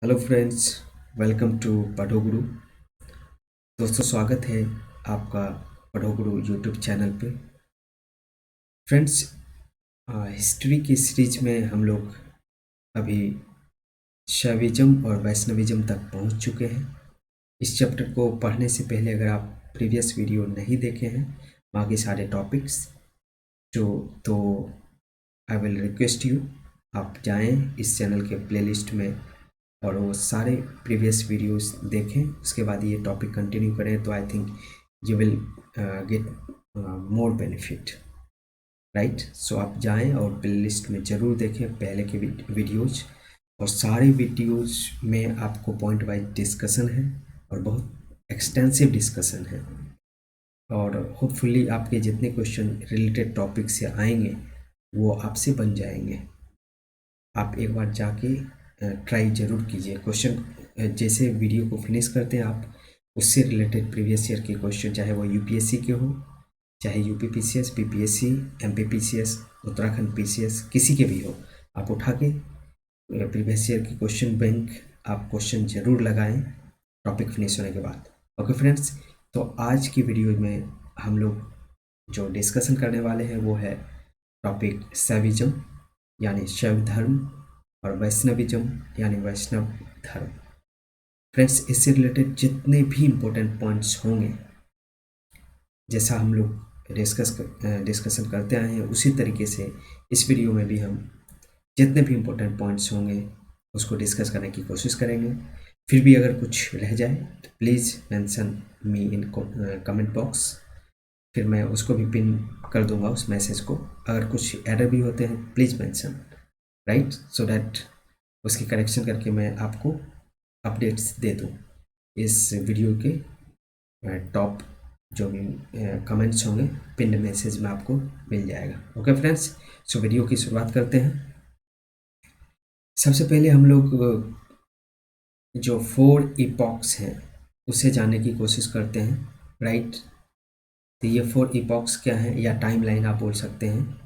Hello friends, welcome to पढ़ो गुरु। दोस्तों, स्वागत है आपका पढ़ो गुरु यूट्यूब चैनल पे। फ्रेंड्स, हिस्ट्री की सीरीज में हम लोग अभी शैविज्म और वैष्णविज्म तक पहुंच चुके हैं। इस चैप्टर को पढ़ने से पहले अगर आप प्रीवियस वीडियो नहीं देखे हैं बाकी सारे टॉपिक्स तो आई विल रिक्वेस्ट यू, आप जाएं इस चैनल के प्लेलिस्ट में और वो सारे प्रीवियस वीडियोस देखें। उसके बाद ये टॉपिक कंटिन्यू करें तो I think you will get more benefit, right. So आप जाएं और प्लेलिस्ट में ज़रूर देखें पहले के वीडियोज, और सारे वीडियोज में आपको पॉइंट वाइज डिस्कशन है और बहुत एक्सटेंसिव डिस्कशन है। और होपफुली आपके जितने क्वेश्चन रिलेटेड टॉपिक से आएंगे वो आपसे बन जाएंगे। आप एक बार जाके ट्राई ज़रूर कीजिए। क्वेश्चन जैसे वीडियो को फिनिश करते हैं आप उससे रिलेटेड प्रीवियस ईयर के क्वेश्चन, चाहे वो यूपीएससी के हो, चाहे UPPCS, PPSC, MPPCS, Uttarakhand PCS, किसी के भी हो, आप उठा के प्रीवियस ईयर के क्वेश्चन बैंक आप क्वेश्चन ज़रूर लगाएं टॉपिक फिनिश होने के बाद। ओके फ्रेंड्स, तो आज की वीडियो में हम लोग जो डिस्कशन करने वाले हैं वो है टॉपिक शैविज्म यानी शैव धर्म और वैष्णविज्म यानी वैष्णव धर्म। फ्रेंड्स, इससे रिलेटेड जितने भी इम्पोर्टेंट पॉइंट्स होंगे, जैसा हम लोग डिस्कशन करते आए हैं उसी तरीके से इस वीडियो में भी हम जितने भी इम्पोर्टेंट पॉइंट्स होंगे उसको डिस्कस करने की कोशिश करेंगे। फिर भी अगर कुछ रह जाए तो please mention me in comment box, फिर मैं उसको भी पिन कर दूंगा उस मैसेज को। अगर कुछ एरर भी होते हैं please mention, right, so that उसकी करेक्शन करके मैं आपको अपडेट्स दे दूँ। इस वीडियो के टॉप जो भी कमेंट्स होंगे पिन मैसेज में आपको मिल जाएगा। ओके फ्रेंड्स, सो वीडियो की शुरुआत करते हैं। सबसे पहले हम लोग जो 4 इपॉक्स हैं उसे जानने की कोशिश करते हैं, राइट। तो ये 4 इपॉक्स क्या हैं, या टाइम लाइन आप बोल सकते हैं।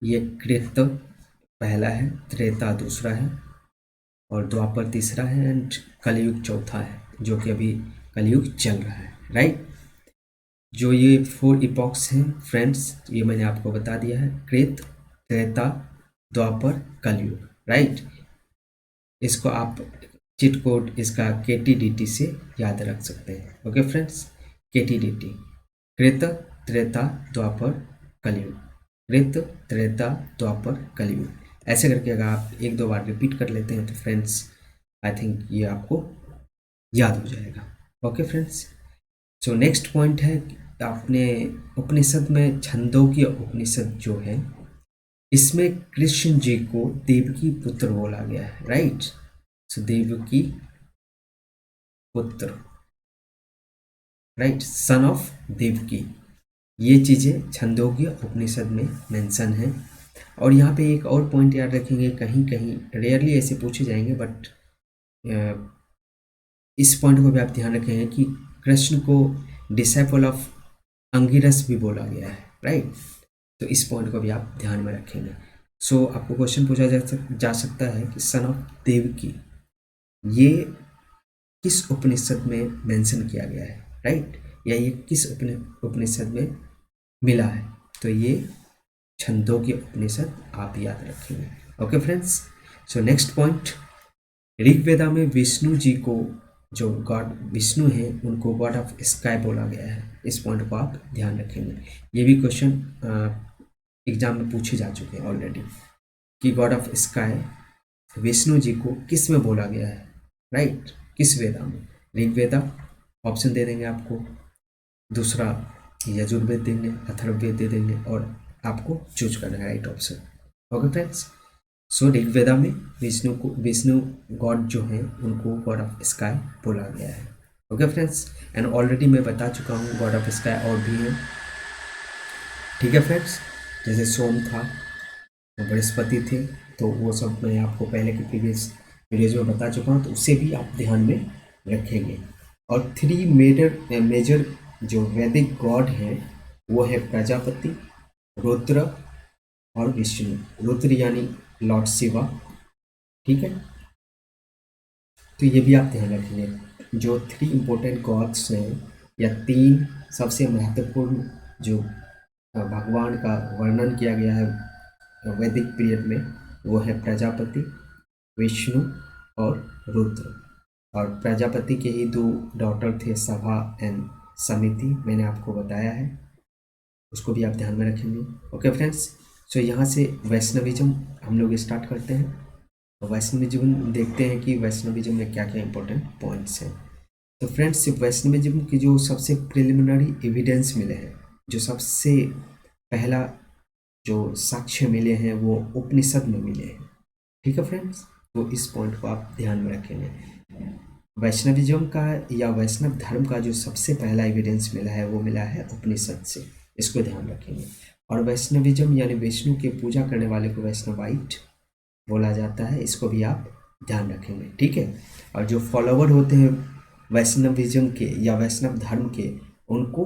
ये कृत पहला है, त्रेता दूसरा है, और द्वापर तीसरा है, एंड कलयुग चौथा है, जो कि अभी कलयुग चल रहा है, राइट। जो ये 4 इपॉक्स हैं फ्रेंड्स, ये मैंने आपको बता दिया है, कृत, त्रेता, द्वापर, कलयुग, राइट। इसको आप चिट कोड इसका KTDT से याद रख सकते हैं। ओके फ्रेंड्स, KTDT, कृत, त्रेता, द्वापर, कलयुग, कृत, त्रेता, द्वापर, कलयुग। ऐसे करके अगर आप 1-2 बार रिपीट कर लेते हैं तो फ्रेंड्स आई थिंक ये आपको याद हो जाएगा। Okay friends, so next point है, आपने उपनिषद में छंदोग्य उपनिषद जो है इसमें कृष्ण जी को देवकी पुत्र बोला गया है, राइट। सो देवकी पुत्र, राइट, सन ऑफ देवकी, ये चीज़ें छंदोग्य उपनिषद में मेंशन है। और यहाँ पे एक और पॉइंट याद रखेंगे, कहीं कहीं रेयरली ऐसे पूछे जाएंगे, बट इस पॉइंट को भी आप ध्यान रखेंगे कि कृष्ण को डिसाइपल ऑफ अंगिरस भी बोला गया है, राइट। तो इस पॉइंट को भी आप ध्यान में रखेंगे। सो आपको क्वेश्चन पूछा जा सकता है कि सन ऑफ देवकी ये किस उपनिषद में मेंशन किया गया है, राइट, या ये किस उपनिषद में मिला है। तो ये छंदोग्य उपनिषद आप याद रखेंगे। Okay friends, so next point, Rigveda में विष्णु जी को, जो गॉड विष्णु हैं उनको गॉड ऑफ स्काई बोला गया है। इस पॉइंट को आप ध्यान रखेंगे। ये भी क्वेश्चन एग्जाम में पूछे जा चुके हैं ऑलरेडी कि God of sky Vishnu ji को किस में बोला गया है, राइट, किस वेदा में। ऋग्वेदा ऑप्शन दे देंगे आपको, दूसरा यजुर्वेद देंगे, अथर्ववेद दे देंगे, और आपको चूज करना है राइट ऑप्शन। ओके फ्रेंड्स, सो ऋग्वेदा में विष्णु गॉड जो हैं उनको गॉड ऑफ स्काई बोला गया है। ओके फ्रेंड्स, एंड ऑलरेडी मैं बता चुका हूँ गॉड ऑफ स्काई और भी हैं, ठीक है फ्रेंड्स, जैसे सोम था, बृहस्पति थे, तो वो सब मैं आपको पहले के प्रीवियस वीडियोज में बता चुका हूँ, तो उसे भी आप ध्यान में रखेंगे। और 3 मेजर जो वैदिक गॉड हैं वो है प्रजापति, रुद्र और विष्णु। रुद्र यानी लॉर्ड शिवा, ठीक है, तो ये भी आप ध्यान रखेंगे। जो 3 इम्पोर्टेंट गॉड्स हैं या 3 सबसे महत्वपूर्ण जो भगवान का वर्णन किया गया है वैदिक पीरियड में, वो है प्रजापति, विष्णु और रुद्र। और प्रजापति के ही 2 डॉटर थे, सभा एंड समिति, मैंने आपको बताया है, उसको भी आप ध्यान में रखेंगे। ओके फ्रेंड्स, सो यहाँ से वैष्णविज्म हम लोग स्टार्ट करते हैं। वैष्णविज्म देखते हैं कि वैष्णविज्म में क्या क्या इंपॉर्टेंट पॉइंट्स हैं। तो फ्रेंड्स, वैष्णविज्म की जो सबसे प्रिलिमिनरी एविडेंस मिले हैं, जो सबसे पहला जो साक्ष्य मिले हैं वो उपनिषद में मिले हैं। ठीक है फ्रेंड्स, तो इस पॉइंट को आप ध्यान में रखेंगे। वैष्णविज्म का या वैष्णव धर्म का जो सबसे पहला एविडेंस मिला है वो मिला है उपनिषद से, इसको ध्यान रखेंगे। और वैष्णविज्म यानी विष्णु की पूजा करने वाले को वैष्णवाइट बोला जाता है, इसको भी आप ध्यान रखेंगे। ठीक है, और जो फॉलोवर होते हैं वैष्णविज्म के या वैष्णव धर्म के, उनको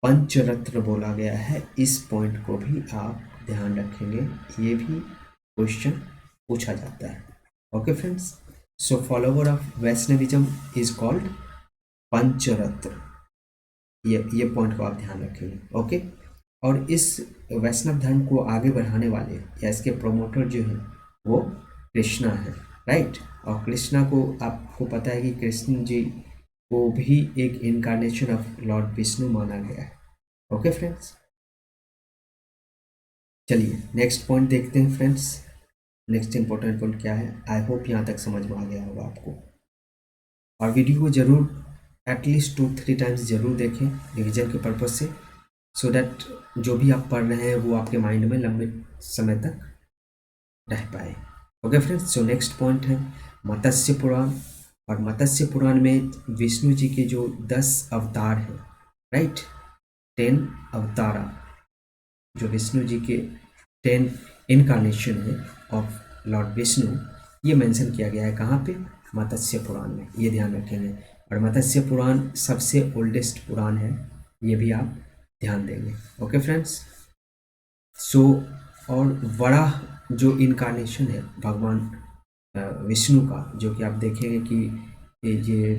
पंचरत्न बोला गया है। इस पॉइंट को भी आप ध्यान रखेंगे, ये भी क्वेश्चन पूछा जाता है। Okay friends, so follower of Vaishnavism is called Pancharatna, ये पॉइंट को आप ध्यान रखेंगे। ओके, और इस वैष्णव धर्म को आगे बढ़ाने वाले या इसके प्रोमोटर जो हैं वो कृष्णा है, राइट। और कृष्णा को आपको पता है कि कृष्ण जी को भी एक इनकारनेशन ऑफ लॉर्ड विष्णु माना गया है। ओके फ्रेंड्स, चलिए नेक्स्ट पॉइंट देखते हैं फ्रेंड्स। नेक्स्ट इंपॉर्टेंट पॉइंट क्या है, आई होप यहाँ तक समझ में आ गया होगा आपको। और वीडियो को जरूर एटलीस्ट 2-3 टाइम्स जरूर देखें रिविजन के पर्पज से, सो दैट जो भी आप पढ़ रहे हैं वो आपके माइंड में लंबे समय तक रह पाए। Okay friends, so next point है मत्स्य पुराण। और मत्स्य पुराण में विष्णु जी के जो 10 अवतार हैं, राइट, 10 अवतारा, जो विष्णु जी के 10 इनकारनेशन है ऑफ लॉर्ड विष्णु, ये मेंशन किया गया है कहाँ पे, मत्स्य पुराण में, ये ध्यान रखेंगे। और मत्स्य पुराण सबसे ओल्डेस्ट पुराण है, ये भी आप ध्यान देंगे। ओके फ्रेंड्स, सो और वराह जो इनकारनेशन है भगवान विष्णु का, जो कि आप देखेंगे कि ये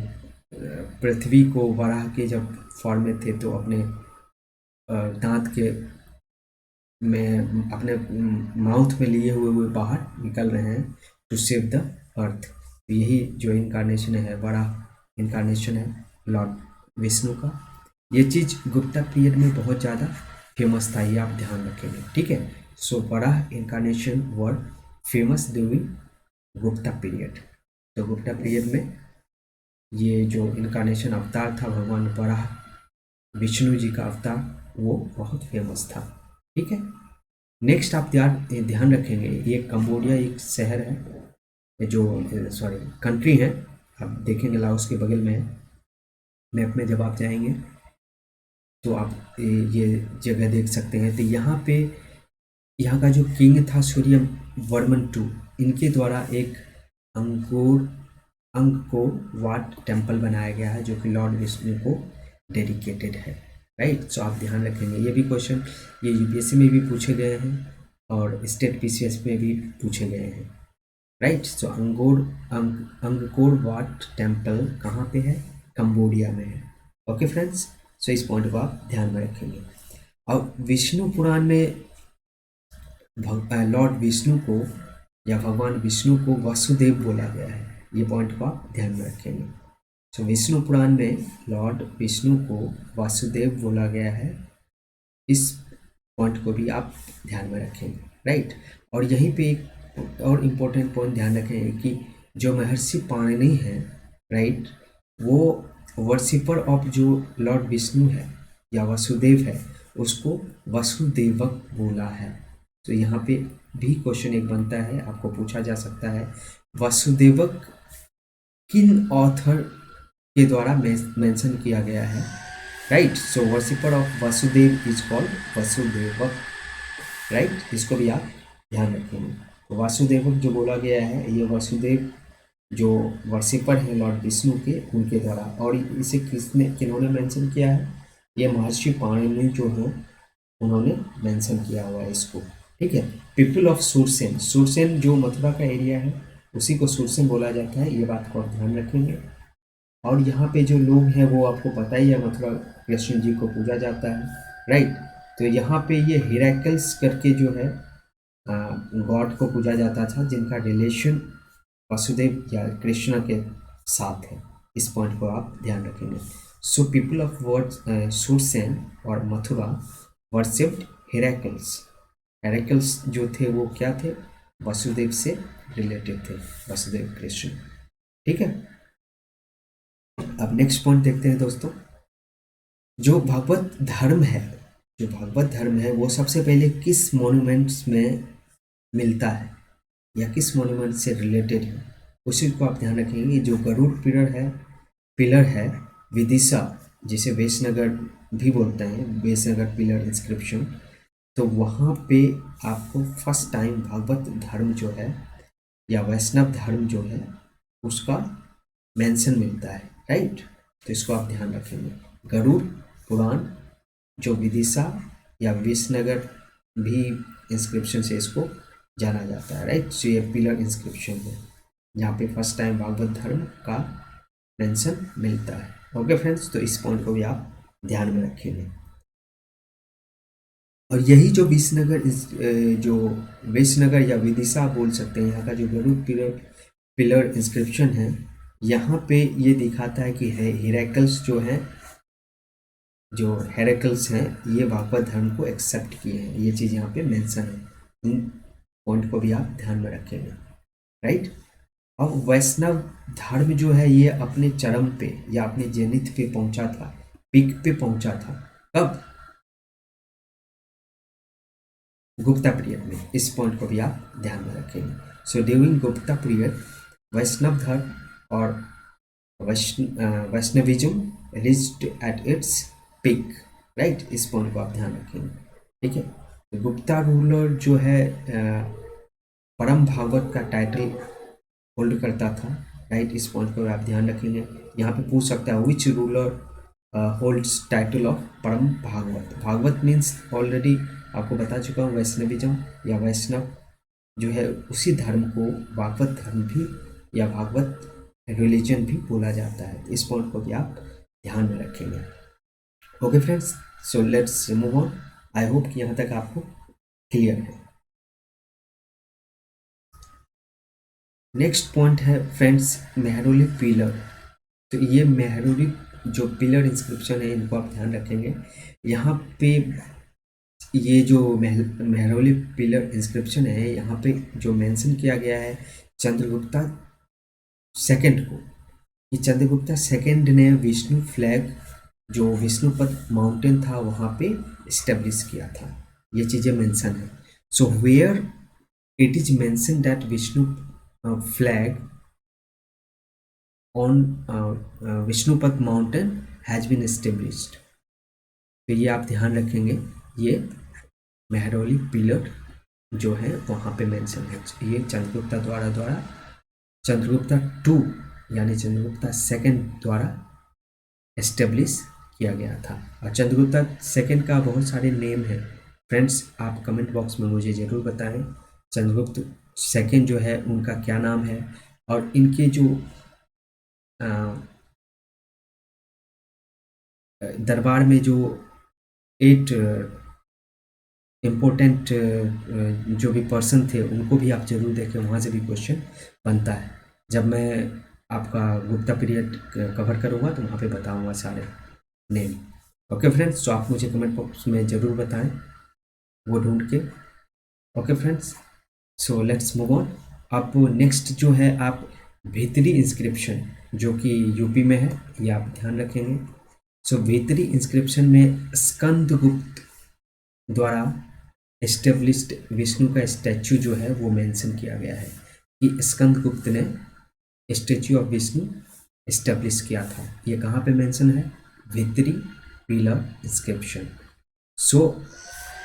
पृथ्वी को वराह के जब फॉर्म में थे तो अपने दांत के में अपने माउथ में लिए हुए बाहर निकल रहे हैं टू सेव द अर्थ। यही जो इनकारनेशन है, बड़ा इनकारनेशन है लॉर्ड विष्णु का। ये चीज़ गुप्ता पीरियड में बहुत ज़्यादा फेमस था, ये आप ध्यान रखेंगे। ठीक है, सो बड़ा इनकारनेशन वर फेमस ड्यूरिंग गुप्ता पीरियड। तो गुप्ता पीरियड में ये जो इनकारनेशन अवतार था भगवान बड़ा विष्णु जी का अवतार, वो बहुत फेमस था। ठीक है, नेक्स्ट आप ध्यान रखेंगे, ये कंबोडिया एक शहर है, जो सॉरी कंट्री है, आप देखेंगे लाओस के बगल में है। मैप में जब आप जाएंगे तो आप ये जगह देख सकते हैं। तो यहाँ पे यहाँ का जो किंग था सूर्य वर्मन II, इनके द्वारा एक अंगकोर वाट टेम्पल बनाया गया है, जो कि लॉर्ड विष्णु को डेडिकेटेड है, राइट। सो आप ध्यान रखेंगे, ये भी क्वेश्चन ये यूपीएससी में भी पूछे गए हैं और स्टेट पीसीएस में भी पूछे गए हैं, राइट। सो अंगकोर वाट टेम्पल कहाँ पे है, कंबोडिया में है। ओके फ्रेंड्स, सो इस पॉइंट को आप ध्यान में रखेंगे। और विष्णु पुराण में लॉर्ड विष्णु को या भगवान विष्णु को वसुदेव बोला गया है, ये पॉइंट को आप ध्यान में रखेंगे। सो विष्णु पुराण में लॉर्ड विष्णु को वासुदेव बोला गया है, इस पॉइंट को भी आप ध्यान में रखेंगे, राइट। और यहीं पे एक और इम्पोर्टेंट पॉइंट ध्यान रखेंगे कि जो महर्षि पाणिनि है, राइट, वो वर्शिपर ऑफ जो लॉर्ड विष्णु है या वसुदेव है, उसको वसुदेवक बोला है। तो यहाँ पे भी क्वेश्चन एक बनता है, आपको पूछा जा सकता है वसुदेवक किन ऑथर के द्वारा मेंशन किया गया है, right. So worshipper of Vasudev is called Vasudevak, right, इसको भी आप ध्यान रखेंगे। तो वासुदेवक जो बोला गया है, ये वसुदेव जो वर्शिपर है लॉर्ड विष्णु के, उनके द्वारा। और इसे किन्होंने मेंशन किया है, ये महर्षि पाणिनि जो है उन्होंने मेंशन किया हुआ है इसको, ठीक है। पीपल ऑफ सुरसेन, सुरसेन जो मथुरा का एरिया है, उसी को सूरसेन बोला जाता है, ये बात को आप ध्यान रखेंगे। और यहाँ पे जो लोग हैं वो आपको पता ही है, मथुरा कृष्ण जी को पूजा जाता है, राइट। तो यहाँ पे ये हेराकल्स करके जो है गॉड को पूजा जाता था, जिनका रिलेशन वसुदेव या कृष्ण के साथ है। इस पॉइंट को आप ध्यान रखेंगे। So people of word Surasena और मथुरा वर्शिप्ड हेराकल्स। हेराकल्स जो थे वो क्या थे, वसुदेव से रिलेटेड थे, वसुदेव कृष्ण, ठीक है। अब नेक्स्ट पॉइंट देखते हैं दोस्तों। जो भागवत धर्म है, जो भागवत धर्म है वो सबसे पहले किस मॉन्यूमेंट्स में मिलता है या किस मॉन्यूमेंट से रिलेटेड है, उसी को आप ध्यान रखेंगे। जो गरुड़ पिलर है विदिशा, जिसे वेशनगर भी बोलते हैं, वेशनगर पिलर इंस्क्रिप्शन, तो वहाँ पे आपको फर्स्ट टाइम भागवत धर्म जो है या वैष्णव धर्म जो है उसका मेंशन मिलता है, राइट। तो इसको आप ध्यान रखेंगे। गरुड़ पुराण जो विदिशा या विसनगर भी इंस्क्रिप्शन से इसको जाना जाता है, राइट। सो ये पिलर इंस्क्रिप्शन है जहाँ पे फर्स्ट टाइम भागवत धर्म का मेंशन मिलता है। ओके फ्रेंड्स, तो इस पॉइंट को भी आप ध्यान में रखेंगे। और यही जो विसनगर या विदिशा बोल सकते हैं, यहाँ का जो गरुड़ पिलर इंस्क्रिप्शन है, यहाँ पे ये दिखाता है कि हेराकल्स जो हैं, जो हेराकल्स हैं ये भागवत धर्म को एक्सेप्ट किए हैं। ये चीज़ यहाँ पे मेंशन है, इन पॉइंट को भी आप ध्यान में रखेंगे, राइट। अब वैष्णव धर्म जो है ये अपने चरम पे या अपने जेनिथ पे पहुंचा था, पीक पे पहुंचा था, कब, गुप्ता पीरियड में। इस पॉइंट को भी आप ध्यान में रखेंगे। सो ड्यूरिंग गुप्ता पीरियड वैष्णव धर्म और Vaishnavism reached at its peak, right. इस पॉइंट को आप ध्यान रखेंगे, ठीक है। तो गुप्ता रूलर जो है परम भागवत का टाइटल होल्ड करता था, राइट। इस पॉइंट को आप ध्यान रखेंगे। यहाँ पे पूछ सकता है which ruler holds title of परम भागवत। भागवत मीन्स ऑलरेडी आपको बता चुका हूँ, वैष्णविज्म या वैष्णव जो है उसी धर्म को भागवत धर्म भी या भागवत रिलीजन भी बोला जाता है। इस पॉइंट को भी आप ध्यान में रखेंगे। Okay friends, so let's move on. I hope कि यहाँ तक आपको क्लियर है। नेक्स्ट पॉइंट है फ्रेंड्स मेहरौली पिलर। तो ये मेहरौली जो पिलर इंस्क्रिप्शन है इनको आप ध्यान रखेंगे। यहाँ पे ये जो मेहरौली पिलर इंस्क्रिप्शन है, यहाँ पे जो मेंशन किया गया है चंद्रगुप्ता सेकंड को, ये चंद्रगुप्ता सेकंड ने विष्णु फ्लैग जो विष्णुपद माउंटेन था वहाँ पे इस्टेब्लिश किया था। ये चीज़ें मेंशन है। So where it is mention that Vishnu flag on Vishnupad mountain has been established. तो ये आप ध्यान रखेंगे, ये मेहरौली पिलर जो है वहाँ पे मेंशन है। ये चंद्रगुप्ता टू यानी चंद्रगुप्ता सेकंड द्वारा एस्टेब्लिश किया गया था। और चंद्रगुप्ता सेकंड का बहुत सारे नेम है फ्रेंड्स, आप कमेंट बॉक्स में मुझे ज़रूर बताएं चंद्रगुप्त सेकंड जो है उनका क्या नाम है, और इनके जो दरबार में जो 8 इम्पोर्टेंट जो भी पर्सन थे उनको भी आप जरूर देखें, वहाँ से भी क्वेश्चन बनता है। जब मैं आपका गुप्ता पीरियड कवर करूँगा तो वहाँ पे बताऊँगा सारे नेम। ओके फ्रेंड्स, तो आप मुझे कमेंट बॉक्स में ज़रूर बताएं वो ढूंढ के। Okay friends, so let's move on. अब नेक्स्ट जो है आप भीतरी इंस्क्रिप्शन जो कि यूपी में है, ये आप ध्यान रखेंगे। सो भीतरी इंस्क्रिप्शन में स्कंदगुप्त द्वारा एस्टेब्लिश्ड विष्णु का स्टैचू जो है वो मेंशन किया गया है कि स्कंदगुप्त ने स्टैचू ऑफ विष्णु एस्टेब्लिश किया था। ये कहाँ पे मेंशन है, भीतरी पिलर इंस्क्रिप्शन। सो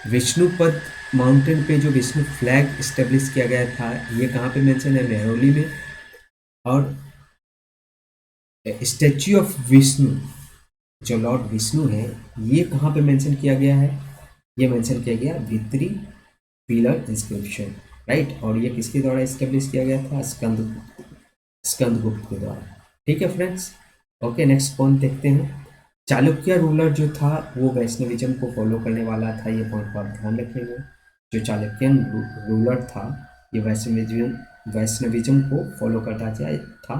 विष्णुपद माउंटेन पे जो विष्णु फ्लैग एस्टेब्लिश किया गया था ये कहाँ पे मेंशन है, मेहरौली में। और स्टैचू ऑफ विष्णु जो लॉर्ड विष्णु है ये कहाँ पे मेंशन किया गया है, ये मेंशन किया गया भीतरी पिलर इंस्क्रिप्शन। राइट। और ये किसके द्वारा इस्टेब्लिश किया गया था? स्कंदगुप्त के द्वारा। ठीक है फ्रेंड्स। ओके, नेक्स्ट पॉइंट देखते हैं। चालुक्य रूलर जो था वो वैष्णविज्म को फॉलो करने वाला था, ये पॉइंट को आप ध्यान रखेंगे। जो चालुक्यन रूलर था ये वैष्णविज्म को फॉलो करता था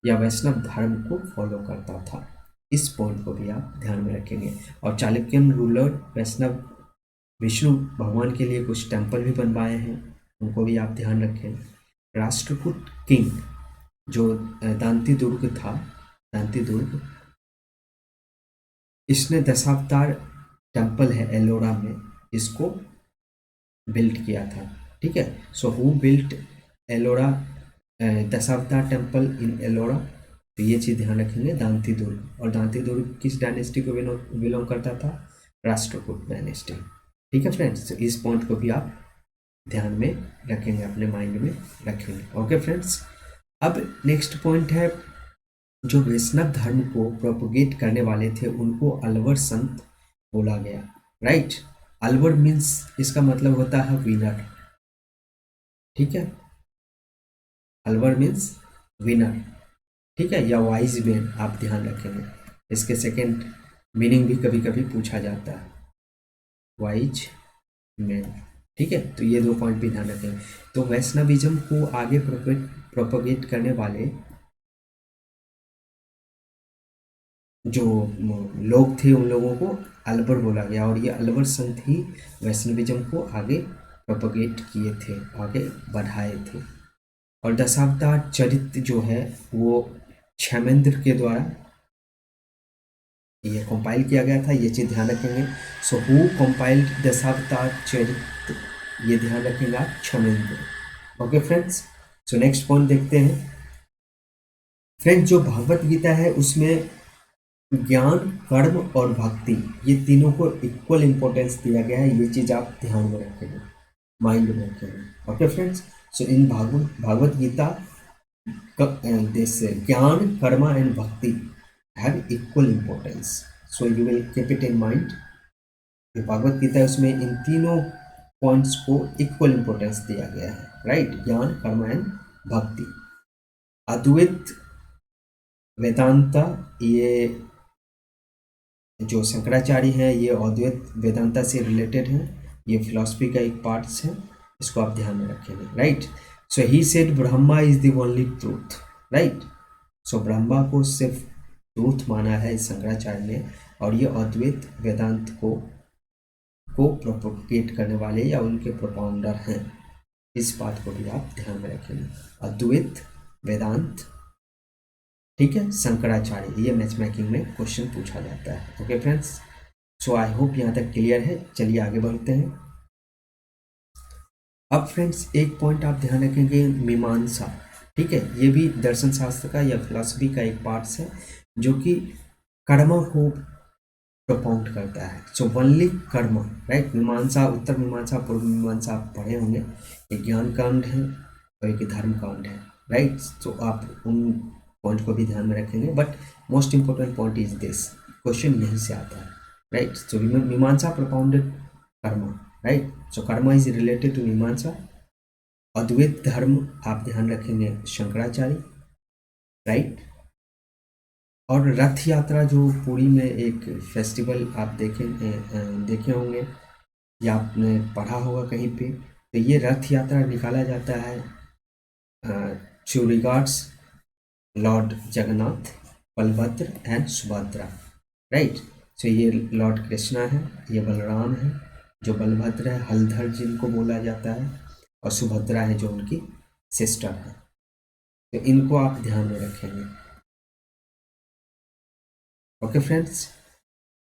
या वैष्णव धर्म को फॉलो करता था, इस पॉइंट को भी आप ध्यान में रखेंगे। और चालुक्यन रूलर वैष्णव विष्णु भगवान के लिए कुछ टेम्पल भी बनवाए हैं, उनको भी आप ध्यान रखें। राष्ट्रकूट किंग जो दांती दुर्ग था, दांती दुर्ग, इसने दशावतार टेम्पल है एलोरा में, इसको बिल्ड किया था। ठीक है। So who built Ellora Dashavatar temple in Ellora? तो ये चीज़ ध्यान रखेंगे, दांती दुर्ग। और दांती दुर्ग किस डायनेस्टी को बिलोंग करता था? राष्ट्रकूट डायनेस्टी। ठीक है फ्रेंड्स, तो इस पॉइंट को भी आप ध्यान में रखेंगे, अपने माइंड में रखेंगे। ओके फ्रेंड्स, अब नेक्स्ट पॉइंट है, जो वैष्णव धर्म को प्रोपोगेट करने वाले थे उनको अलवर संत बोला गया। राइट। अलवर मीन्स इसका मतलब होता है विनर। ठीक है, अलवर मीन्स विनर। ठीक है, या वाइज मैन, आप ध्यान रखेंगे। इसके सेकेंड मीनिंग भी कभी कभी पूछा जाता है, वाइज मैन। ठीक है, तो ये दो पॉइंट भी ध्यान रखेंगे। तो वैष्णविज्म को आगे प्रोपोगेट करने वाले जो लोग थे उन लोगों को अलवर बोला गया, और ये अलवर संत ही वैष्णविज्म को आगे प्रोपोगेट किए थे, आगे बढ़ाए थे। और दशावतार चरित्र जो है वो क्षेमेंद्र के द्वारा ये कंपाइल किया गया था, ये चीज़ ध्यान रखेंगे। सो हु कंपाइल्ड दशावतार चरित्र, ये ध्यान रखेंगे आप, Kshemendra. Okay friends, so next point देखते हैं। फ्रेंड्स, जो भगवत गीता है उसमें ज्ञान, कर्म और भक्ति, ये तीनों को इक्वल इंपॉर्टेंस दिया गया है, ये चीज़ आप ध्यान में रखेंगे, माइंड में रखेंगे। Okay friends, so in Bhagavad Gita this gyan, karma and bhakti have equal importance, so you will keep it in mind. जो भागवत गीता है उसमें इन तीनों पॉइंट्स को इक्वल इंपॉर्टेंस दिया गया है। राइट, ज्ञान, कर्म एंड भक्ति। अद्वैत वेदांता, ये जो शंकराचार्य हैं ये अद्वैत वेदांता से रिलेटेड हैं, ये फिलॉसफी का एक पार्ट्स है, इसको आप ध्यान में रखेंगे। Right. So he said Brahma is the only truth. Right. So Brahma को सिर्फ ट्रूथ माना है शंकराचार्य ने, और ये अद्वैत वेदांत को प्रोपोगेट करने वाले या उनके प्रोपाउंडर हैं, इस बात को भी आप ध्यान में रखेंगे। अद्वैत वेदांत, ठीक है, शंकराचार्य, ये मैच मेकिंग में क्वेश्चन पूछा जाता है। Okay friends, so I hope यहाँ तक क्लियर है। चलिए आगे बढ़ते हैं। अब फ्रेंड्स एक पॉइंट आप ध्यान रखेंगे, मीमांसा। ठीक है, ये भी दर्शन शास्त्र का या फिलॉसफी का एक पार्ट है जो कि कर्म को प्रोपाउंड करता है। सो ओनली कर्म। राइट। मीमांसा, उत्तर मीमांसा, पूर्व मीमांसा आप पढ़े होंगे, एक ज्ञान कांड है और एक धर्म कांड है। राइट। तो आप उन पॉइंट को भी ध्यान में रखेंगे, but most important point is this, question यहीं से आता है। राइट। सो मीमांसा प्रोपाउंडेड कर्म। राइट। सो कर्म इज रिलेटेड टू मीमांसा। अद्वैत धर्म आप ध्यान रखेंगे, शंकराचार्य। राइट। और रथ यात्रा, जो पुरी में एक फेस्टिवल आप देखे होंगे या आपने पढ़ा होगा कहीं पे, तो ये रथ यात्रा निकाला जाता है to regards lord Jagannath, Balabhadra and Subhadra. Right. So ये लॉर्ड कृष्णा है, ये बलराम है, जो बलभद्र है हलधर जिनको बोला जाता है, और सुभद्रा है जो उनकी सिस्टर है। तो इनको आप ध्यान में रखेंगे। ओके फ्रेंड्स,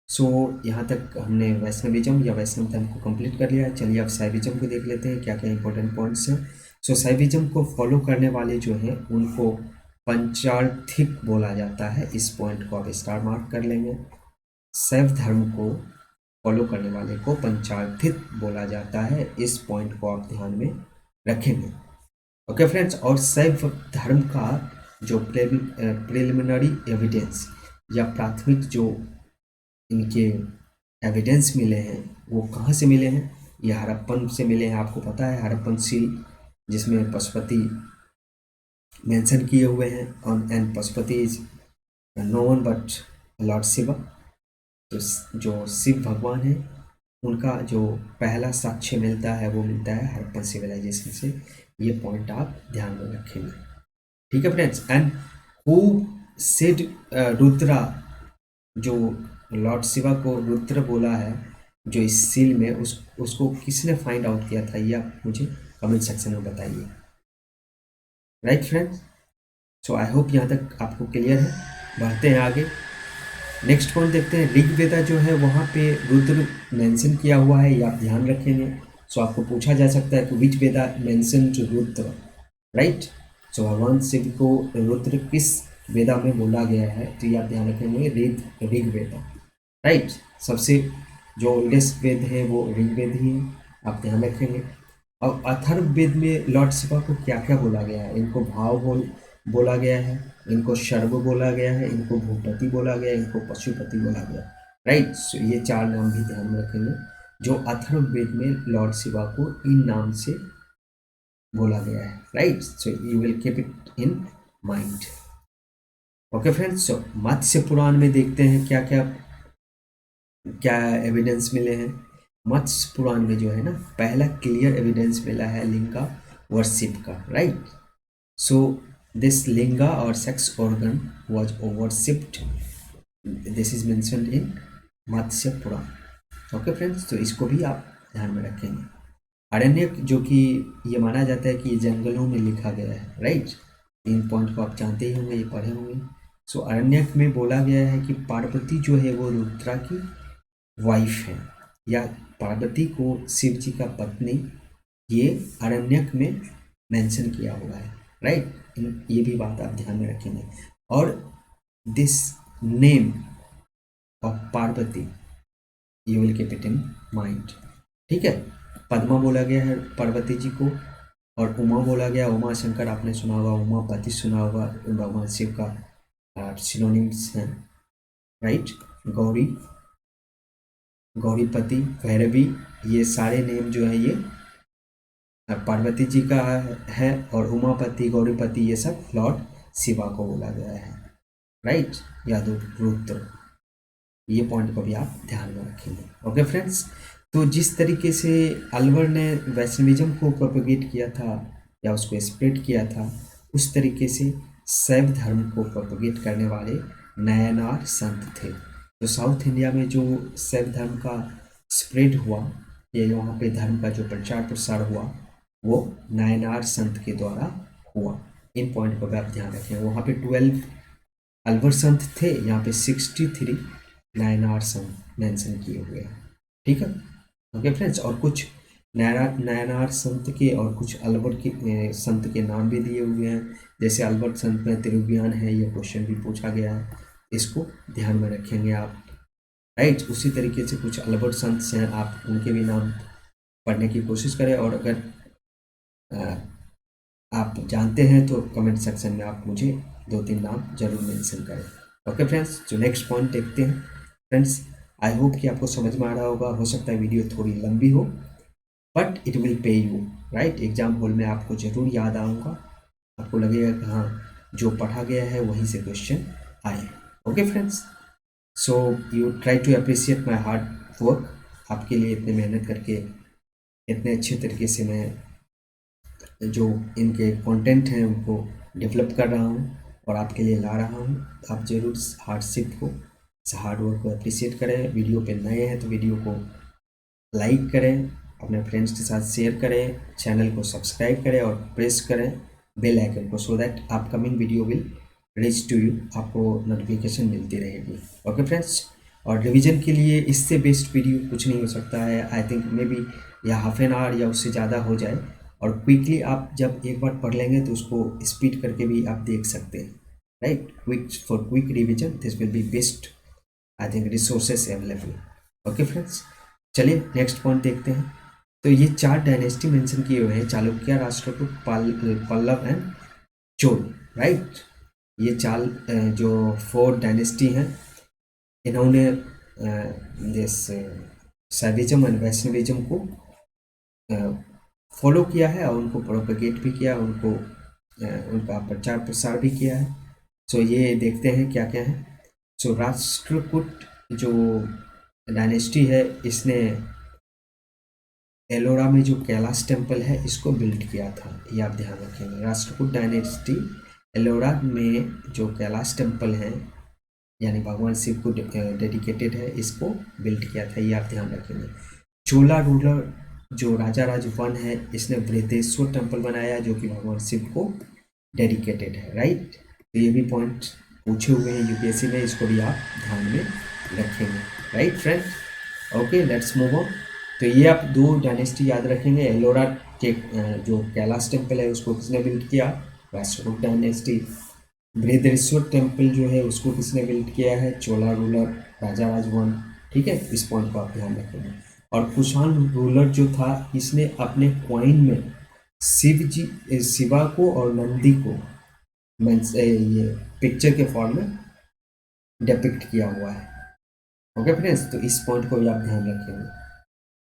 सो यहाँ तक हमने वैष्णविज्म या वैष्णव धर्म को कंप्लीट कर लिया है। चलिए अब शैविज्म को देख लेते हैं क्या क्या इंपॉर्टेंट पॉइंट्स हैं। सो शैविज्म को फॉलो करने वाले जो हैं उनको पंचार्थिक बोला जाता है, इस पॉइंट को आप स्टार मार्क कर लेंगे। शैव धर्म को फॉलो करने वाले को पंचार्थिक बोला जाता है, इस पॉइंट को आप ध्यान में रखेंगे। ओके फ्रेंड्स, और शैव धर्म का जो प्रिलिमिनरी एविडेंस या प्राथमिक जो इनके एविडेंस मिले हैं वो कहाँ से मिले हैं? ये हड़प्पन से मिले हैं। आपको पता है हड़प्पन सील जिसमें पशुपति मेंशन किए हुए हैं और and Pashupati is no one but lord Shiva. तो जो शिव भगवान है उनका जो पहला साक्ष्य मिलता है वो मिलता है हड़प्पन सिविलाइजेशन से। ये पॉइंट आप ध्यान में रखेंगे, ठीक है friends. And who said Rudra, जो लॉर्ड शिवा को रुद्र बोला है जो इस सील में, उसको किसने फाइंड आउट किया था, ये आप मुझे कमेंट सेक्शन में बताइए। Right friends, so I hope यहाँ तक आपको क्लियर है। बढ़ते हैं आगे, नेक्स्ट पॉइंट देखते हैं। ऋग्वेदा जो है वहाँ पे रुद्र मेंशन किया हुआ है, ये आप ध्यान रखेंगे। सो आपको पूछा जा सकता है कि विच वेदा मेंशन टू रुद्र, राइट। सो भगवान शिव को रुद्र किस वेदा में बोला गया है, तो ये आप ध्यान रखेंगे ऋग्वेदा, राइट। सबसे जो ओल्डेस्ट वेद है वो ऋग्वेद ही, आप ध्यान रखेंगे। और अथर्ववेद में लॉर्ड शिवा को क्या क्या बोला गया है, इनको भाव बोला गया है, इनको शर्व बोला गया है, इनको भूपति बोला गया है, इनको पशुपति बोला गया, राइट। सो ये 4 नाम भी ध्यान में रखेंगे जो अथर्ववेद में लॉर्ड शिवा को इन नाम से बोला गया है, right. So you will keep it in mind. Okay friends, so Matsya Purana में देखते हैं क्या क्या क्या एविडेंस मिले हैं। मत्स्य पुराण में जो है ना, पहला क्लियर एविडेंस मिला है लिंगा वर्शिप का, राइट। सो दिस लिंगा और sex organ was worshipped, this is mentioned in Matsya Purana. Okay friends, तो इसको भी आप ध्यान में रखेंगे। अरण्यक, जो कि ये माना जाता है कि ये जंगलों में लिखा गया है, राइट। इन पॉइंट को आप जानते ही होंगे, ये पढ़े होंगे। सो अरण्यक में बोला गया है कि पार्वती जो है वो रुद्रा की वाइफ है, या पार्वती को शिव जी का पत्नी, ये अरण्यक में मेंशन किया हुआ है, राइट। ये भी बात आप ध्यान में रखेंगे। और this name of Parvati you will keep it in mind, ठीक है। पद्मा बोला गया है पार्वती जी को, और उमा बोला गया, उमा शंकर आपने सुना होगा, उमापति सुना होगा, भगवान शिव का सिनोनिम्स हैं, राइट। गौरी, गौरीपति, भैरवी, ये सारे नेम जो है ये पार्वती जी का है, और उमापति, गौरीपति, ये सब लॉर्ड शिवा को बोला गया है, राइट, या रुद्र। ये पॉइंट को भी आप ध्यान में रखेंगे। ओके फ्रेंड्स, तो जिस तरीके से अलवर ने वैष्णविज्म को प्रोपेगेट किया था या उसको स्प्रेड किया था, उस तरीके से शैव धर्म को प्रोपेगेट करने वाले नायनार संत थे। तो साउथ इंडिया में जो शैव धर्म का स्प्रेड हुआ, या वहाँ पे धर्म का जो प्रचार प्रसार हुआ, वो नायनार संत के द्वारा हुआ। इन पॉइंट को भी आप ध्यान रखें। वहाँ पे 12 अलवर संत थे, यहाँ पे 63 नायनार संत मेंशन किए हुए हैं, ठीक है। ओके फ्रेंड्स, और कुछ नायनार संत के और कुछ अलवर के संत के नाम भी दिए हुए हैं। जैसे अलवर संत में तिरुवियान है, ये क्वेश्चन भी पूछा गया है, इसको ध्यान में रखेंगे आप, राइट। उसी तरीके से कुछ अलवर संत हैं, आप उनके भी नाम पढ़ने की कोशिश करें, और अगर आप जानते हैं तो कमेंट सेक्शन में आप मुझे 2-3 नाम जरूर मेंशन करें। ओके फ्रेंड्स, जो नेक्स्ट पॉइंट देखते हैं फ्रेंड्स। आई होप कि आपको समझ में आ रहा होगा, हो सकता है वीडियो थोड़ी लंबी हो, but it will pay you, right. Exam hall में आपको जरूर याद आऊँगा, आपको लगेगा कि हाँ जो पढ़ा गया है वहीं से क्वेश्चन आए। Okay friends, so you try to appreciate my hard work. आपके लिए इतने मेहनत करके इतने अच्छे तरीके से मैं जो इनके कंटेंट हैं उनको डेवलप कर रहा हूँ और आपके लिए ला रहा हूँ। आप ज़रूर हार्डशिप को, हार्ड वर्क को अप्रिशिएट करें। वीडियो पे नए हैं तो वीडियो को लाइक करें, अपने फ्रेंड्स के साथ शेयर करें, चैनल को सब्सक्राइब करें और प्रेस करें बेल आइकन को, so that upcoming video will reach to you, आपको नोटिफिकेशन मिलती रहेगी। ओके फ्रेंड्स, और रिवीजन के लिए इससे बेस्ट वीडियो कुछ नहीं हो सकता है। आई थिंक मे बी या हाफ एन आवर या उससे ज़्यादा हो जाए, और क्विकली आप जब एक बार पढ़ लेंगे तो उसको स्पीड करके भी आप देख सकते हैं, right. Quick revision this will be best I think resources available. Okay friends, चलिए नेक्स्ट पॉइंट देखते हैं। तो ये 4 डायनेस्टी मेंशन किए हुए हैं, चालुक्य, राष्ट्रकूट, पल्लव एंड चोल, राइट। ये 4 जो 4 डायनेस्टी हैं, इन्होंने दिस शैविज्म एंड वैष्णविज्म को फॉलो किया है और उनको प्रोपेगेट भी किया, उनको उनका प्रचार प्रसार भी किया है। सो ये देखते हैं क्या क्या है। सो राष्ट्रकूट जो डायनेस्टी है, इसने एलोरा में जो कैलाश टेम्पल है इसको बिल्ड किया था, ये आप ध्यान रखेंगे। राष्ट्रकूट डायनेस्टी एलोरा में जो कैलाश टेम्पल है यानी भगवान शिव को डेडिकेटेड है, इसको बिल्ड किया था, ये आप ध्यान रखेंगे। चोला रूलर जो राजा राजवन है, इसने बृहदेश्वर टेम्पल बनाया जो कि भगवान शिव को डेडिकेटेड है, राइट। तो ये भी पॉइंट पूछे हुए हैं यूपीएससी में, इसको भी आप ध्यान में रखेंगे, right friend. Okay, let's move on. तो ये आप दो डायनेस्टी याद रखेंगे। एलोरा के जो कैलाश टेम्पल है उसको किसने बिल्ड किया? राष्ट्रकूट डायनेस्टी। बृहदेश्वर टेम्पल जो है उसको किसने बिल्ड किया है? चोला रूलर राजा राजवन, ठीक है। इस पॉइंट को आप ध्यान रखेंगे। और कुषाण रूलर जो था, इसने अपने कॉइन में शिवा को और नंदी को ये पिक्चर के फॉर्म में डिपिक्ट किया हुआ है। ओके फ्रेंड्स, तो इस पॉइंट को भी आप ध्यान रखेंगे।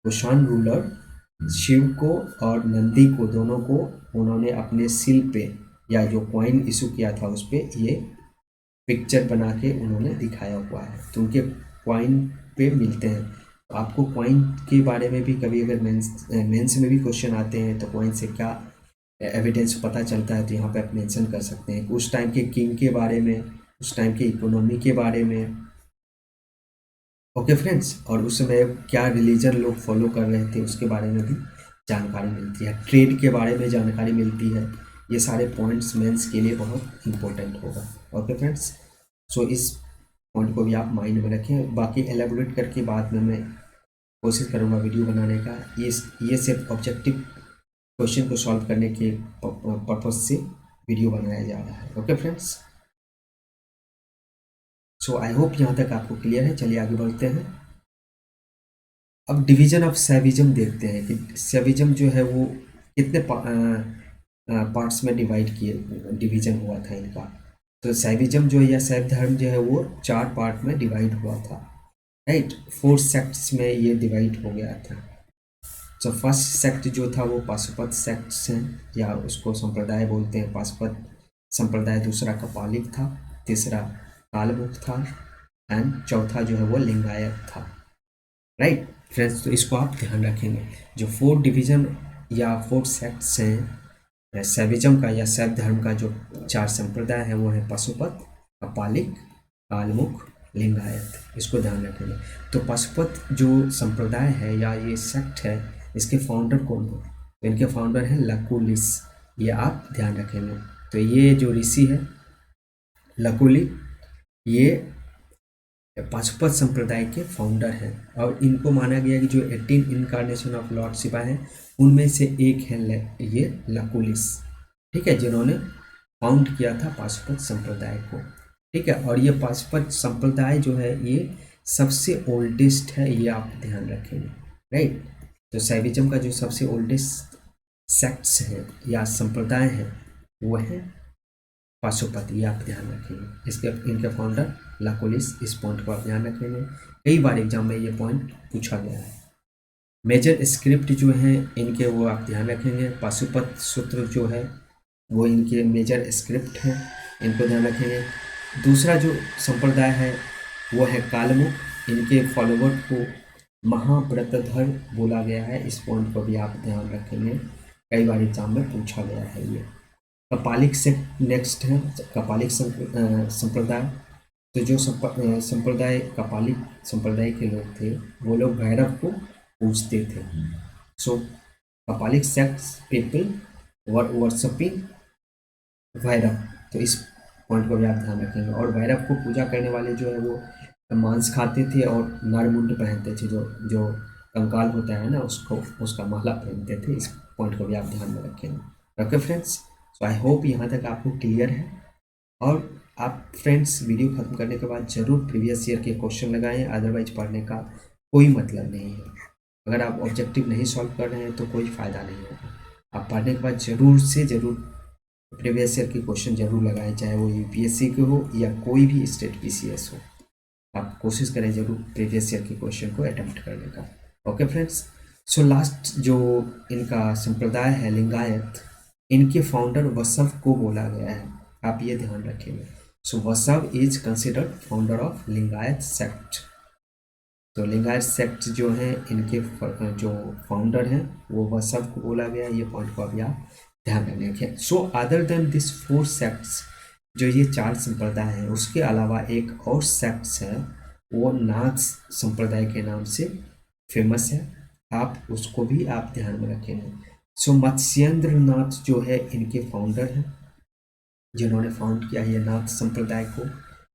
कुषाण रूलर शिव को और नंदी को, दोनों को उन्होंने अपने सिल पे या जो कॉइन इशू किया था उस पर ये पिक्चर बना के उन्होंने दिखाया हुआ है, तो उनके कॉइन पे मिलते हैं। तो आपको कॉइन के बारे में भी कभी अगर मेंस में भी क्वेश्चन आते हैं तो कॉइन से क्या एविडेंस पता चलता है, तो यहाँ पे आप मेंशन कर सकते हैं उस टाइम के किंग के बारे में, उस टाइम के इकोनॉमी के बारे में। ओके फ्रेंड्स, और उस समय क्या रिलीजन लोग फॉलो कर रहे थे उसके बारे में भी जानकारी मिलती है, ट्रेड के बारे में जानकारी मिलती है। ये सारे पॉइंट्स मेंस के लिए बहुत इंपॉर्टेंट होगा। ओके फ्रेंड्स, सो इस पॉइंट को भी आप माइंड में रखें। बाकी एलेबोरेट करके बाद में मैं कोशिश करूँगा वीडियो बनाने का। ये सिर्फ ऑब्जेक्टिव क्वेश्चन को सॉल्व करने के पर्पज से वीडियो बनाया जा रहा है। Okay friends, so I hope यहाँ तक आपको क्लियर है। चलिए आगे बढ़ते हैं। अब डिवीजन ऑफ सैविज्म देखते हैं कि सैविज्म जो है वो कितने पार्ट्स में डिवीजन हुआ था इनका। तो सैविज्म जो है या शैव धर्म जो है वो 4 पार्ट में डिवाइड हुआ था, राइट। 4 सेक्ट्स में ये डिवाइड हो गया था। तो फर्स्ट सेक्ट जो था वो पाशुपत सेक्ट्स हैं, या उसको संप्रदाय बोलते हैं, पाशुपत संप्रदाय। दूसरा कपालिक था, तीसरा कालमुख था, एंड चौथा जो है वो लिंगायत था, राइट फ्रेंड्स। तो इसको आप ध्यान रखेंगे। जो 4 डिवीजन या 4 सेक्ट्स हैं सैविज्म का या शैव धर्म का, जो 4 संप्रदाय हैं वो है पाशुपत, कपालिक, कालमुख, लिंगायत। इसको ध्यान रखेंगे। तो पाशुपत जो संप्रदाय है या ये सेक्ट है, इसके फाउंडर कौन है? तो इनके फाउंडर हैं लकुलिस, ये आप ध्यान रखेंगे। तो ये जो ऋषि है लकुलि, ये पाशुपत संप्रदाय के फाउंडर हैं, और इनको माना गया कि जो 18 इनकारनेशन ऑफ लॉर्ड शिवा हैं उनमें से एक है ये लकुलिस, ठीक है, जिन्होंने फाउंड किया था पाशुपत संप्रदाय को, ठीक है। और ये पाशुपत संप्रदाय जो है ये सबसे ओल्डेस्ट है, ये आप ध्यान रखेंगे, राइट। तो सैविज्म का जो सबसे ओल्डेस्ट सेक्ट्स है या संप्रदाय है वो है पाशुपत, ये आप ध्यान रखेंगे। इनके फाउंडर लकुलिस, इस पॉइंट को आप ध्यान रखेंगे। कई बार एग्जाम में ये पॉइंट पूछा गया है। मेजर स्क्रिप्ट जो है इनके वो आप ध्यान रखेंगे। पाशुपत सूत्र जो है वो इनके मेजर स्क्रिप्ट हैं, इनको ध्यान रखेंगे। दूसरा जो संप्रदाय है वो है कालमुख, इनके फॉलोवर को महाव्रतधर बोला गया है, इस पॉइंट को भी आप ध्यान रखेंगे। कई बार एग्जाम में पूछा गया है ये। कपालिक से नेक्स्ट है कपालिक संप्रदाय। तो जो संप्रदाय कपालिक संप्रदाय के लोग थे वो लोग भैरव को पूजते थे। So Kapalika sects people were worshipping Bhairav, तो इस पॉइंट को भी आप ध्यान रखेंगे। और भैरव को पूजा करने वाले जो है वो मांस खाते थे और नरमुंड पहनते थे, जो कंकाल होता है ना उसका माला पहनते थे। इस पॉइंट को भी आप ध्यान में रखेंगे। Okay friends, so I hope यहाँ तक आपको क्लियर है। और आप फ्रेंड्स वीडियो ख़त्म करने के बाद ज़रूर प्रीवियस ईयर के क्वेश्चन लगाएं, अदरवाइज पढ़ने का कोई मतलब नहीं है। अगर आप ऑब्जेक्टिव नहीं सॉल्व कर रहे हैं तो कोई फ़ायदा नहीं होगा। आप पढ़ने के बाद ज़रूर से ज़रूर प्रीवियस ईयर के क्वेश्चन ज़रूर लगाएं, चाहे वो यूपीएससी के हो या कोई भी स्टेट पीसीएस हो। आप कोशिश करें ज़रूर प्रीवियस ईयर के क्वेश्चन को अटेम्प्ट करने का। ओके फ्रेंड्स, सो लास्ट जो इनका संप्रदाय है लिंगायत, इनके फाउंडर वसव को बोला गया है, आप ये ध्यान रखेंगे। So Basava is considered founder of Lingayat sect. तो लिंगायत सेक्ट जो है इनके जो फाउंडर हैं वो वसव को बोला गया है, ये पॉइंट को अभी आप ध्यान रखें। So other than this 4 sects, जो ये 4 संप्रदाय हैं, उसके अलावा एक और सेक्ट्स है, वो नाथ संप्रदाय के नाम से फेमस है, आप उसको भी आप ध्यान में रखेंगे। सो मत्स्येंद्र नाथ जो है इनके फाउंडर हैं, जिन्होंने फाउंड किया ये नाथ संप्रदाय को,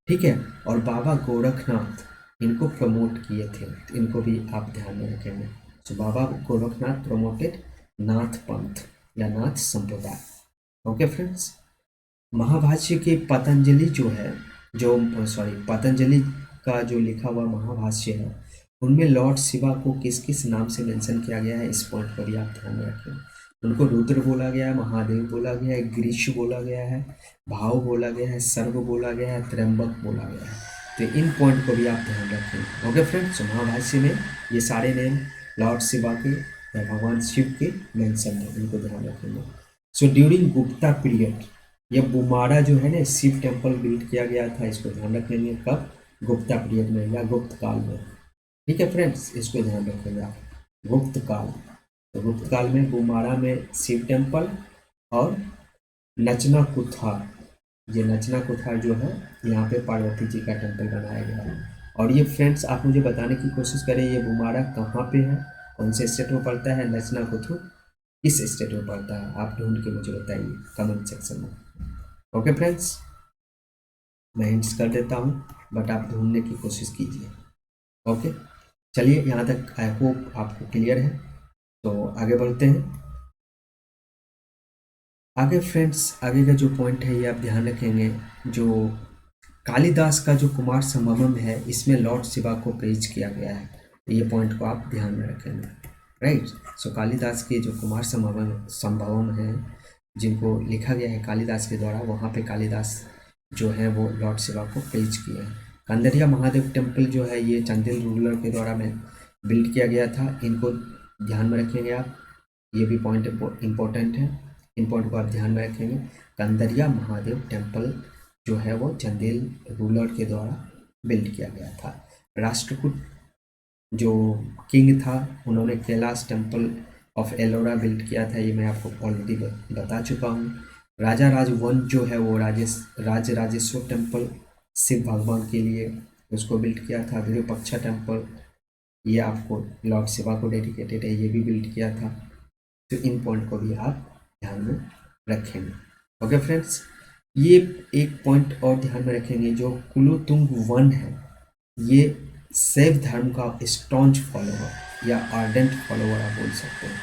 ठीक है। और बाबा गोरखनाथ इनको प्रमोट किए थे, तो इनको भी आप ध्यान में रखेंगे। तो बाबा गोरखनाथ प्रमोटेड नाथ पंथ या नाथ संप्रदाय। ओके फ्रेंड्स, महाभाष्य के पतंजलि जो है, जो पतंजलि का जो लिखा हुआ महाभाष्य है, उनमें लॉर्ड शिवा को किस किस नाम से मेंशन किया गया है, इस पॉइंट पर भी आप ध्यान में रखें। उनको रुद्र बोला गया है, महादेव बोला गया है, ग्रीश बोला गया है, भाव बोला गया है, सर्व बोला गया है, त्र्यंबक बोला गया है। तो इन पॉइंट को भी आप ध्यान रखें। ओके फ्रेंड्स, महाभाष्य में ये सारे नेम लॉर्ड शिवा के या भगवान शिव के मेंशन है, इनको ध्यान रखेंगे। सो ड्यूरिंग गुप्ता पीरियड, ये बुमारा जो है ना शिव टेम्पल बिल्ड किया गया था, इसको ध्यान रखेंगे। कब? गुप्ता पीरियड में या गुप्त काल में, ठीक है फ्रेंड्स, इसको ध्यान रखेंगे आप। गुप्त काल, तो गुप्त काल में बुमारा में शिव टेम्पल और नचना कुथार, ये नचना कुथार जो है यहाँ पे पार्वती जी का टेम्पल बनाया गया है। और ये फ्रेंड्स आप मुझे बताने की कोशिश करें ये बुमारा कहाँ पे है, कौन से स्टेट में पड़ता है, नचना कुथार किस स्टेट में पड़ता है, आप ढूंढ के मुझे बताइए कमेंट सेक्शन में। ओके फ्रेंड्स, मैं हिंट्स कर देता हूँ बट आप ढूंढने की कोशिश कीजिए। ओके, चलिए यहाँ तक आई होप आपको क्लियर है, तो आगे बढ़ते हैं। आगे फ्रेंड्स, आगे का जो पॉइंट है ये आप ध्यान रखेंगे, जो कालिदास का जो कुमार संभवम है, इसमें लॉर्ड शिवा को प्रेज किया गया है, तो ये पॉइंट को आप ध्यान में रखेंगे, राइट। सो कालिदास के जो कुमार संभवम है, जिनको लिखा गया है कालिदास के द्वारा, वहाँ पे कालिदास जो है वो लॉर्ड शिवा को प्रेज किया है। कंदरिया महादेव टेम्पल जो है ये चंदेल रूलर के द्वारा में बिल्ड किया गया था, इनको ध्यान में रखेंगे आप, ये भी पॉइंट इम्पोर्टेंट है, इन पॉइंट को आप ध्यान में रखेंगे। कंदरिया महादेव टेम्पल जो है वो चंदेल रूलर के द्वारा बिल्ड किया गया था। राष्ट्रकूट जो किंग था, उन्होंने Kailash temple of Ellora build किया था, ये मैं आपको ऑलरेडी बता चुका हूँ। राजा राजवन जो है वो राजराजेश्वर टेम्पल शिव भगवान के लिए उसको बिल्ड किया था। विरूपाक्षा टेम्पल ये आपको लॉर्ड शिवा को डेडिकेटेड है, ये भी बिल्ड किया था। तो इन पॉइंट को भी आप ध्यान में रखेंगे। ओके फ्रेंड्स, ये एक पॉइंट और ध्यान में रखेंगे, जो कुलोतुंग वन है, ये शैव धर्म का स्टॉन्च फॉलोअर या आर्डेंट फॉलोअर आप बोल सकते हैं,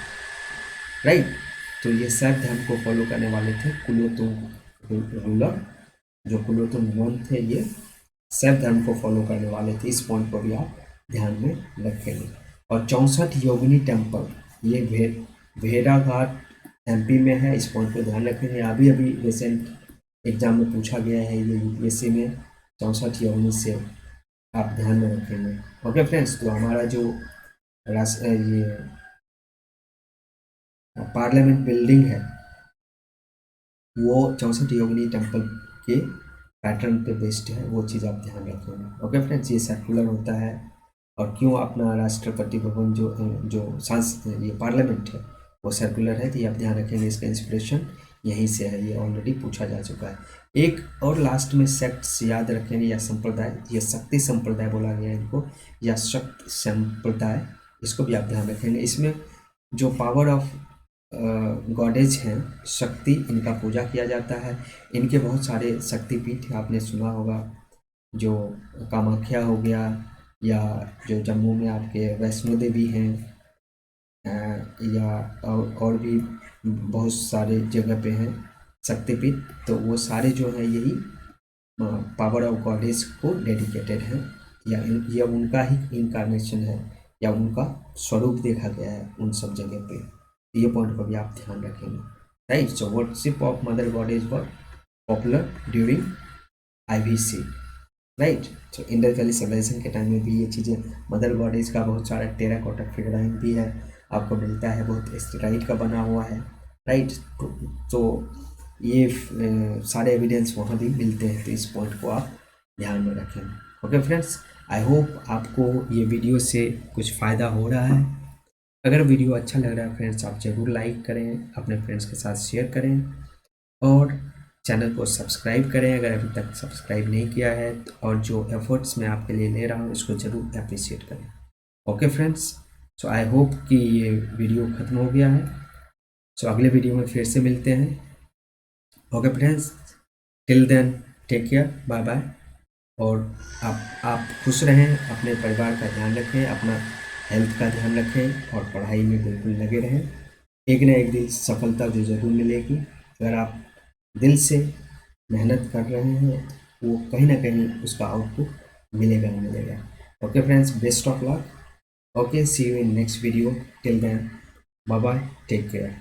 राइट। तो ये शैव धर्म को फॉलो करने वाले थे कुलोतुंग रूलर, जो कुलोतुंग वन थे, ये शैव धर्म को फॉलो करने वाले थे, इस पॉइंट को भी आप ध्यान में रखेंगे। और 64 योगिनी टेम्पल, ये भेड़ाघाट एमपी में है, इस पॉइंट को ध्यान रखेंगे। अभी रिसेंट एग्जाम में पूछा गया है ये यूपीएससी में, 64 योगिनी से आप ध्यान में रखेंगे। ओके फ्रेंड्स, तो हमारा जो ये पार्लियामेंट बिल्डिंग है वो 64 योगिनी टेम्पल के पैटर्न पे बेस्ड है, वो चीज़ आप ध्यान रखेंगे। ओके फ्रेंड्स, ये सर्कुलर होता है, और क्यों अपना राष्ट्रपति भवन जो ये पार्लियामेंट है वो सर्कुलर है, तो ये आप ध्यान रखेंगे, इसका इंस्पिरेशन यहीं से है, ये ऑलरेडी पूछा जा चुका है। एक और लास्ट में सेक्ट्स याद रखेंगे या संप्रदाय, ये शक्ति संप्रदाय बोला गया है इनको, या शक्ति संप्रदाय, इसको भी आप ध्यान रखेंगे। इसमें जो पावर ऑफ गॉडेज हैं, शक्ति, इनका पूजा किया जाता है। इनके बहुत सारे शक्तिपीठ आपने सुना होगा, जो कामाख्या हो गया, या जो जम्मू में आपके वैष्णो देवी हैं, या और भी बहुत सारे जगह पे हैं शक्तिपीठ, तो वो सारे जो हैं यही पावर ऑफ गॉडेस को डेडिकेटेड हैं, या उनका ही इनकारनेशन है, या उनका स्वरूप देखा गया है उन सब जगह पे, ये पॉइंट को भी आप ध्यान रखेंगे, right. So worship of mother goddess were popular during IBC, right. तो इंडस वैली सिविलाइजेशन के टाइम में भी ये चीज़ें, मदर गॉडेज का बहुत सारा टेराकोटा फिगराइन भी है, आपको मिलता है बहुत स्टेरॉइड का बना हुआ है, राइट। तो ये सारे एविडेंस वहाँ भी मिलते हैं, तो इस पॉइंट को आप ध्यान में रखें। ओके फ्रेंड्स, आई होप आपको ये वीडियो से कुछ फ़ायदा हो रहा है। अगर वीडियो अच्छा लग रहा है फ्रेंड्स, आप ज़रूर लाइक करें, अपने फ्रेंड्स के साथ शेयर करें और चैनल को सब्सक्राइब करें अगर अभी तक सब्सक्राइब नहीं किया है, और जो एफर्ट्स मैं आपके लिए ले रहा हूँ उसको ज़रूर अप्रिशिएट करें। Okay friends, so I hope कि ये वीडियो ख़त्म हो गया है। सो अगले वीडियो में फिर से मिलते हैं। Okay friends, till then take care, bye bye. और आप खुश रहें, अपने परिवार का ध्यान रखें, अपना हेल्थ का ध्यान रखें और पढ़ाई में बिल्कुल लगे रहें। एक ना एक दिन सफलता तो ज़रूर मिलेगी। अगर आप दिल से मेहनत कर रहे हैं, वो कहीं ना कहीं उसका आउटपुट मिलेगा ही मिलेगा। Okay friends, best of luck. Okay, see you in next video. Till then, bye bye, take care.